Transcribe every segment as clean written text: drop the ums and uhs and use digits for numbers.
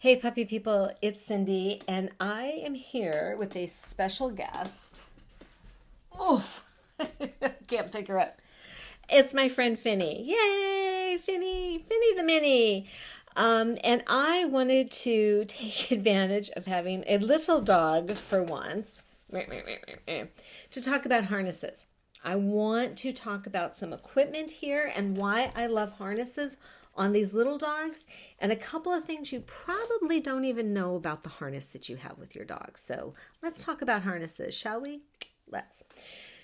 Hey, puppy people, it's Cindy, and I am here with a special guest. Oh, can't pick her up. It's my friend Finny. Yay, Finny, Finny the Mini. And I wanted to take advantage of having a little dog for once to talk about harnesses. I want to talk about some equipment here and why I love harnesses on these little dogs, and a couple of things you probably don't even know about the harness that you have with your dog. So let's talk about harnesses, shall we? Let's.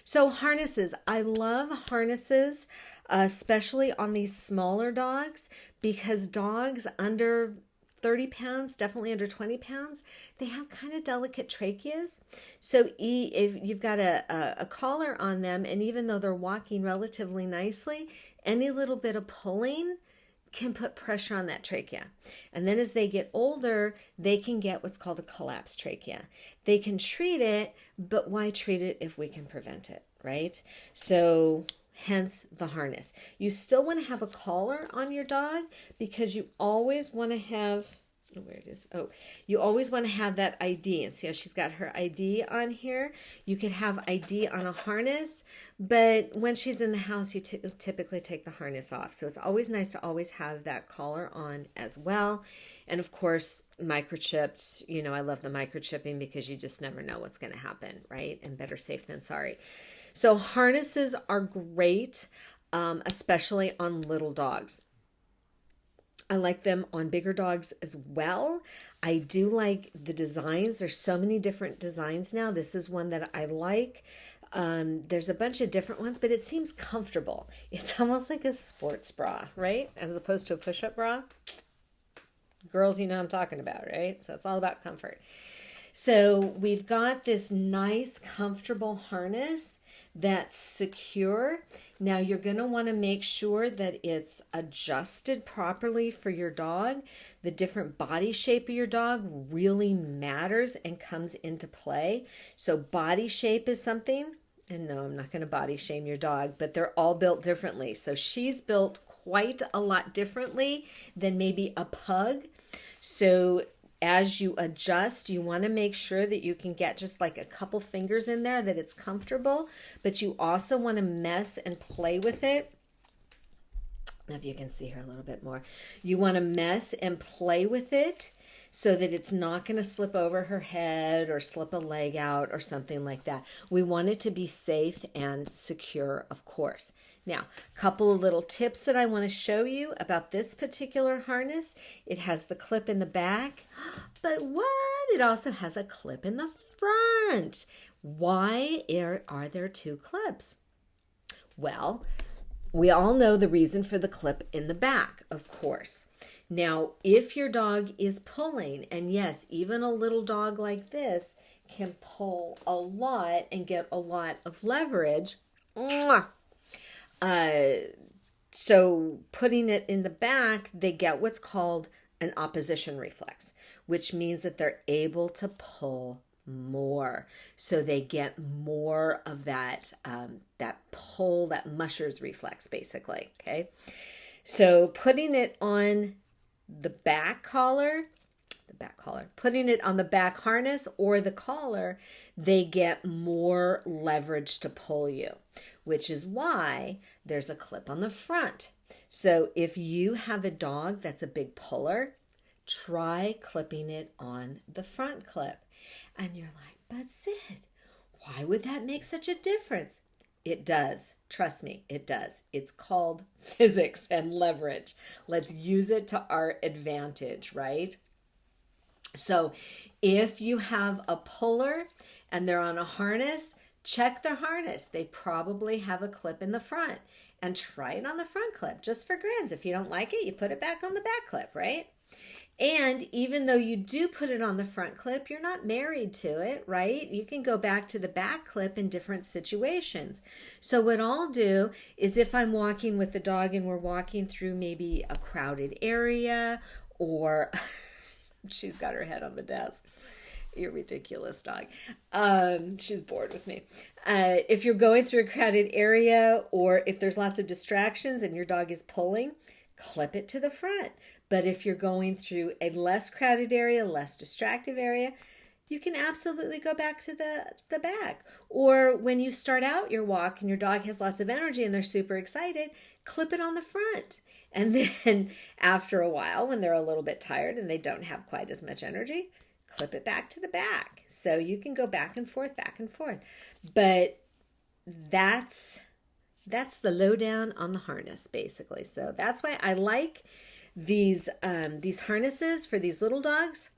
So harnesses, I love harnesses, especially on these smaller dogs, because dogs under 30 pounds, definitely under 20 pounds, they have kind of delicate tracheas. So if you've got a collar on them, and even though they're walking relatively nicely, any little bit of pulling can put pressure on that trachea. And then as they get older, they can get what's called a collapsed trachea. They can treat it, but why treat it if we can prevent it, right? So hence the harness. You still want to have a collar on your dog because you always want to have, where it is. Oh, you always want to have that ID. And see how she's got her ID on here? You could have ID on a harness, but when she's in the house, you typically take the harness off. So it's always nice to always have that collar on as well. And of course, microchipped. I love the microchipping because you just never know what's going to happen, right? And better safe than sorry. So harnesses are great, especially on little dogs. I like them on bigger dogs as well. I do like the designs. There's so many different designs now. This is one that I like. There's a bunch of different ones, but it seems comfortable. It's almost like a sports bra, right? As opposed to a push-up bra. Girls, you know what I'm talking about, right? So it's all about comfort. So we've got this nice, comfortable harness that's secure. Now you're going to want to make sure that it's adjusted properly for your dog. The different body shape of your dog really matters and comes into play. So body shape is something, and no, I'm not going to body shame your dog, but they're all built differently. So she's built quite a lot differently than maybe a pug. So as you adjust, you want to make sure that you can get just like a couple fingers in there, that it's comfortable, but you also want to mess and play with it. Now, if you can see her a little bit more, you want to mess and play with it so that it's not going to slip over her head or slip a leg out or something like that. We want it to be safe and secure, of course. Now, a couple of little tips that I want to show you about this particular harness. It has the clip in the back, but what? It also has a clip in the front. Why are there two clips? Well, we all know the reason for the clip in the back, of course. Now, if your dog is pulling, and yes, even a little dog like this can pull a lot and get a lot of leverage. So putting it in the back, they get what's called an opposition reflex, which means that they're able to pull more. So they get more of that pull, that musher's reflex, basically. Okay. So putting it on the back collar, putting it on the back harness or the collar, they get more leverage to pull you, which is why there's a clip on the front. So if you have a dog that's a big puller, try clipping it on the front clip. And you're like, but Sid, why would that make such a difference? It does. Trust me, it does. It's called physics and leverage. Let's use it to our advantage, right? So if you have a puller and they're on a harness, check their harness. They probably have a clip in the front, and try it on the front clip just for grins. If you don't like it, you put it back on the back clip, right? And even though you do put it on the front clip, you're not married to it, right? You can go back to the back clip in different situations. So what I'll do is, if I'm walking with the dog and we're walking through maybe a crowded area, or she's got her head on the desk. You're ridiculous, dog. She's bored with me. If you're going through a crowded area, or if there's lots of distractions and your dog is pulling, clip it to the front. But if you're going through a less crowded area, less distractive area, you can absolutely go back to the back. Or when you start out your walk and your dog has lots of energy and they're super excited, clip it on the front. And then after a while, when they're a little bit tired and they don't have quite as much energy, clip it back to the back. So you can go back and forth, back and forth. But that's the lowdown on the harness, basically. So that's why I like these harnesses for these little dogs.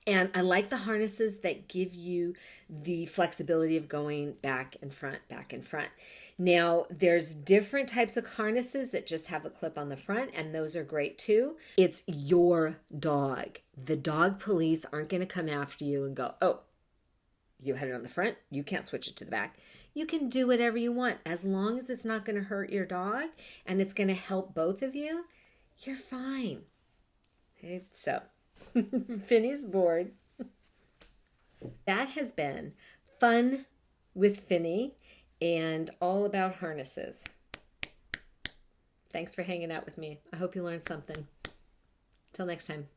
And I like the harnesses that give you the flexibility of going back and front, back and front. Now, there's different types of harnesses that just have a clip on the front, and those are great too. It's your dog. The dog police aren't going to come after you and go, oh, you had it on the front, you can't switch it to the back. You can do whatever you want. As long as it's not going to hurt your dog and it's going to help both of you, you're fine. Okay, so Finny's bored. That has been fun with Finny and all about harnesses. Thanks for hanging out with me. I hope you learned something. Till next time.